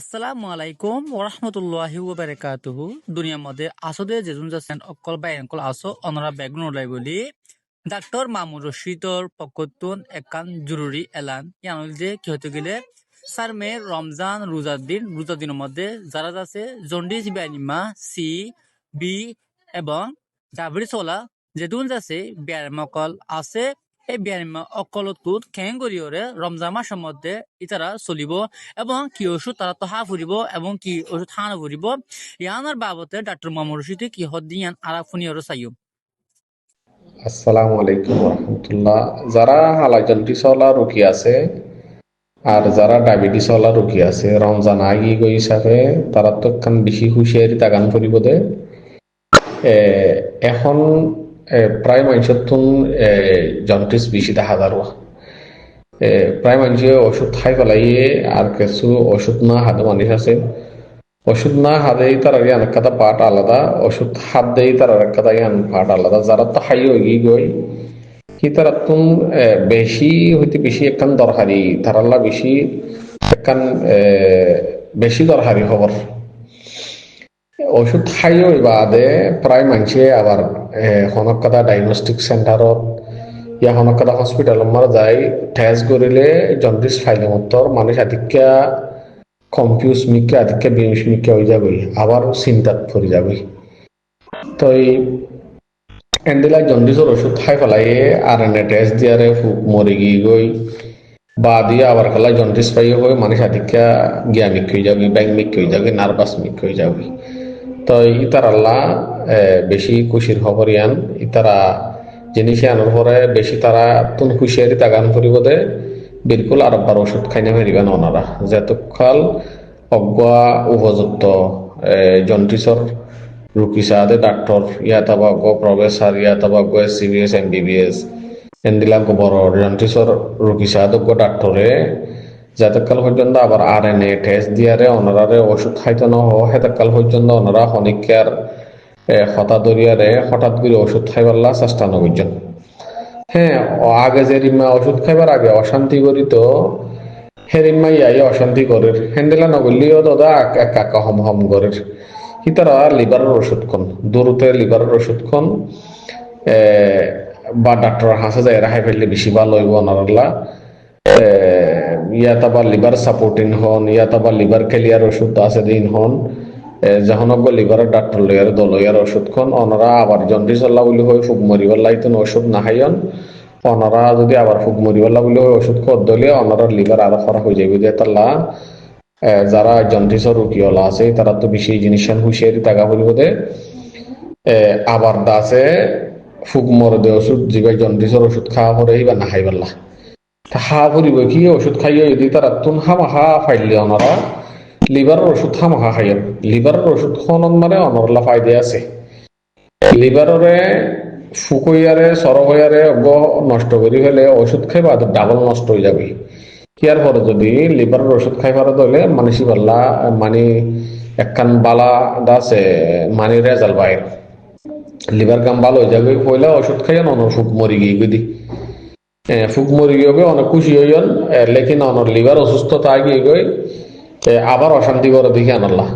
আসসালামু আলাইকুম ওরহমতুল্লাহি ওবারাকাতুহু। দুনিয়ার মধ্যে আসদে যেজন যাচ্ছেন অকল বাই অকল আসো অনরা বেগুন ওলাই বলি ডাক্তার মামুর রশিদর পক্ষতুন একান জরুরি এলান ইয়ানুল যে কি হতে গেলে স্যার মে রমজান রোজার দিনের মধ্যে যারা আছে জন্ডিস বিয়ানিমা সি বি এবং ডায়াবেটিস ওলা যেতুন যাচ্ছে ব্যায়ামকল আছে এই ব্যায়াম অকলতুত খেং করিওরে রমজান মাসের মধ্যে ইতারা চলিব এবং কি ওষুধ তারা তো হা ফুরিব এবং কি ওষুধ হা না ফুরিব ইয়ানার বাবতে ডাক্তার মামুর রশিদে কি হদ্দিয়ান আরা ফুনিয়র চাইও। আসসালামু আলাইকুম রহমতুল্লাহ। যারা হালাজন্টিসওয়ালা রোগী আছে আর যারা ডায়াবেটিসওয়ালা রোগী আছে রমজান আগি গই হিসাবে তারা তো একখান বেশি হুঁশিয়ারি তাগান করিব দে। এখন প্রায় মানুষের তুন জন্টিস বেশি দেখা যার প্রায় মানুষে ওষুধ খাই পেলাইয়ে আর কিছু ওষুধ না হাতে মানুষ আছে ওষুধ না হাতেই তার আগে অনেক কথা পাঠ আলাদা, ওষুধ হাত দেই তার আরেক কথা পাঠ আলাদা। যারা তো হাই হয়ে গই কি তারা তুম বেশি হইতে বেশি একখান দরকারি তারাল্লা বেশি একখান বেশি দরকারি খবর ওষুধ খাইও বাদে প্রায় মানুষে আবার হনক কথা ডায়াগনস্টিক সেন্টারত ইয়া হনক কথা হসপিটাল মারা যায় টেস্ট করিলে জন্ডিস ফাইলে মতর মানুষ আধিক্যা কনফিউজ মিক্কা আধিক্যা বিমিশ মিক্কা হয়ে যাবে আবার চিন্তাত পড়ে যাবে। তো এই এন্ডিলা জন্ডিসের ওষুধ খাই ফেলাইয়ে আর এনে টেস্ট দিয়ারে ফুক মরে গিয়ে গই বা দিয়ে আবার খেলায় জন্ডিস পাইয়ে হয়ে মানুষ আধিক্যা গিয়া মিক হয়ে যাবে, ব্যাং মিক হয়ে যাবে, নার্ভাস মিক হয়ে যাবে। তো ইতার আল্লাহ বেশি খুশির খবর ইয়ান ইতারা জিনিসে আনার পরে বেশি তারা তুন হুঁশিয়ারি তাগান করিব দে বিলকুল আর একবার ওষুধ খাইনে ফেরিবেন ওনারা যেতকাল অজ্ঞা উপযুক্ত জন্ডিসর রুকি সাদে ডাক্তার ইয়াতাবাগ্য প্রফেসর ইয়াতাবাগ্য সিবিএস এমবিবিএস এন্দিলাম বড় জন্ডিসর রুকি সাদজ্ঞ ডাক্তারে যতকাল পর্যন্ত আবার আর এন এ টেস্ট দিয়ারে ওনারারে ওষুধ খাইতে ন হেতকাল পর্যন্ত ওনারা হনিকার হঠাৎ দরিয়ারে হঠাৎ করে ওষুধ খাইবার চেষ্টা নবজন। হ্যাঁ, আগে যে রিমা ওষুধ খাইবার আগে অশান্তি করি তো হেরিমা ইয়াই অশান্তি করে হ্যান্ডেলা নগলিও দাদা একা হম হম করে তারা লিভারের ওষুধ খন দূরতে লিভারের ওষুধ খন বা ডাক্তার হাসে যায় রাখাই ফেললে বেশি ভালো হইব ওনারা ইয়াত আবার লিভার সাপোর্টিং হন ইয়াত আবার লিভার ক্লিয়ার ওষুধ আছে দিন হন যখন লিভারের ডাক্তার লইয়ার দলইয়ার ওষুধ খন ওনারা আবার জন্ডিস আল্লাহ বলি হয়ে ফুক মরিবার তো ওষুধ না খাইন ওনারা যদি আবার ফুক মরিবার বলি হয়ে ওষুধ খদ দলে ওনারা লিভার আরো খারাপ হয়ে যাবে যে তাল্লা যারা জন্ডিসের রুগীওয়ালা আছে তারা তো বেশি জিনিস হুঁশিয়ারি তাগা করিব দে আবার দাসে ফুক মরে দে ওষুধ জিবাই জন্ডিসের ওষুধ খাওয়া পরে বা না খাইবাল্লা হা ফুরিব কি ওষুধ খাইয়ে যদি তারা তুন হামাহা ফাইলে ওনারা লিভারের ওষুধ হামাহা খাইয়েন লিভারের ওষুধ খনন মানে অনরলা ফায়দে আছে লিভারে ফুকইয়ারে সরহইয়ারে অজ্ঞ নষ্ট করি ফেলে ওষুধ খাইবা ডাবল নষ্ট হয়ে যাবে। ইয়ার পরে যদি লিভারের ওষুধ খাইবার দলে মানসি পাল্লা মানে একখান বালা দাসে মানে রেজাল্ট বাইর লিভার কাম ভালো হয়ে যাবে পয়লা ওষুধ খাইয়া অন ফুক মরি গিয়ে গদি ফুক মরি গিয়ে অনেক খুশি হইন লেকিন অনর লিভার অসুস্থতা আগিয়ে গই আবার অশান্তি করে দেখি আনাল্লা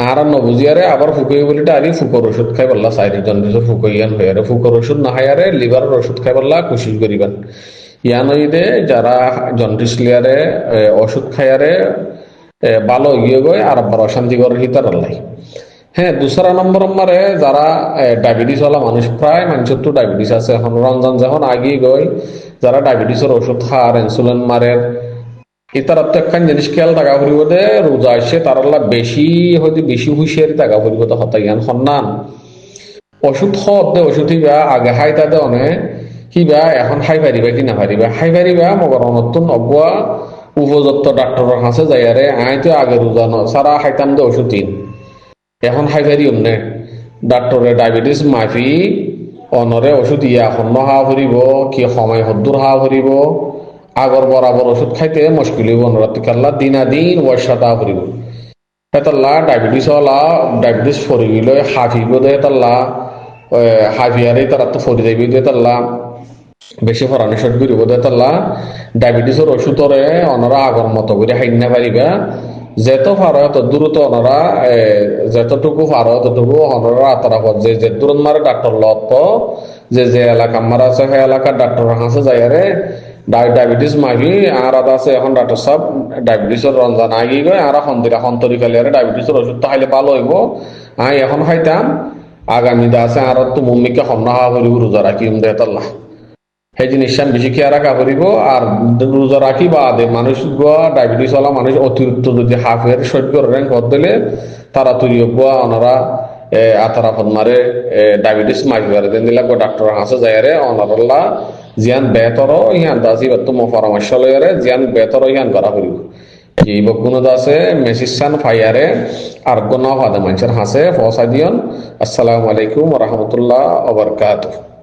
আর নবুজিয়ারে আবার ফুকই বলি আরে ফুকর ওষুধ খাই পারলা চারি জন্ডিসের ফুকইয়ান হয়ে ফুকর ওষুধ না খাইয়ারে লিভারের ওষুধ খাই পারলা খুশি করিবেন ইয়ানইদে যারা জন্ডিস লিয়ারে ওষুধ খাইয়ারে ভালো গিয়ে গই আর আবার অশান্তি করে হিতার আল্লাহ। হ্যাঁ, দুসরা নম্বর মারে যারা ডায়াবেটিস ওয়ালা মানুষ প্রায় মানুষের তো ডায়াবেটিস আছে এখন রমজান যখন আগিয়ে গই যারা ডায়াবেটিসের ওষুধ খাওয়ার ইনসুলিন মারের ইতার তো একখান জিনিস খেয়াল টাকা ফুরিব দে রোজা আসছে তার বেশি হয়তো বেশি হুঁশিয়ারি টাকা ফুরিব তো হতাইয়ান সন্ধান ওষুধ হত দে ওষুধ হিবা আগে হাই তাতে অনেক কিবা এখন হাই পারিবা কি না পারিবা হাই পারিবা মগর নতুন অগুয়া উপযুক্ত ডাক্তারের কাছে যাইয়ারে আই তো আগে রোজা সারা হাইতাম দে ওষুধ দিন এখন হাই পারি অমনে ডাক্তারে ডায়াবেটিস মাফি অনরে ওষুধ ইয়া সন্ন হা ফুরিব কি সময় হদ্দুর হা ফুরিব আগর বরাবর ওষুধ খাইতে মুশকিল হইব নরাতিকাল্লা দিনাদিন ওয়াসাতা ফুরিব হেতাল্লা ডায়াবেটিস ওয়ালা ডায়াবেটিস ফরি গেল হাফিব দে হেতাল্লা হাফিয়ারে তারা তো ফরি যাইবি দে তাল্লা বেশি ফরানি শট করিব দে তাল্লা ডায়াবেটিসের ওষুধরে অনরা আগর মতো করে হাইন না পারিবা যেত পারো এত দ্রুত ওনারা যতটুকু পারো ততটুকু ওনারা আতরা করছে যে দূরত মারে ডাক্তার লত যে এলাকা মারা আছে সেই এলাকার ডাক্তার হাসে যায় রে ডায়াবেটিস মাগি আর আদা আছে এখন ডাক্তার সাহেব ডায়াবেটিসের রঞ্জান আগি গয় আর হন্তরিকালে ডায়াবেটিসের ওষুধ তো খাইলে ভালো হইব আমি এখন খাইতাম আগামী আছে আর তো মম্মিকে হমনা হওয়া করিব রোজা রাখি দেহতাল্লাহ সেই জিনিসটা বেশি খেয়াল রাখা করিব আর রোজা রাখি বাদে মানুষ ডায়াবেটিস ওলা মানুষ অতিরিক্ত যদি হাফের সহ্য রেন কর দিলে তারা তৈরি ওনারা আতারা ফদমারে ডায়াবেটিস মাইবার দেন দিলা ডাক্তার হাসে যায় রে অনারল্লা জিয়ান বেতর ইহান দাসি তুম পরামর্শ লয়ারে জিয়ান বেতর ইহান করা করিব এই বকুন আছে মেসিসান ফাইয়ারে আর কোন হাদে মানুষের হাসে ফসা দিয়ন আসসালামু আলাইকুম ওয়া রাহমাতুল্লাহ ওয়া বারাকাতুহু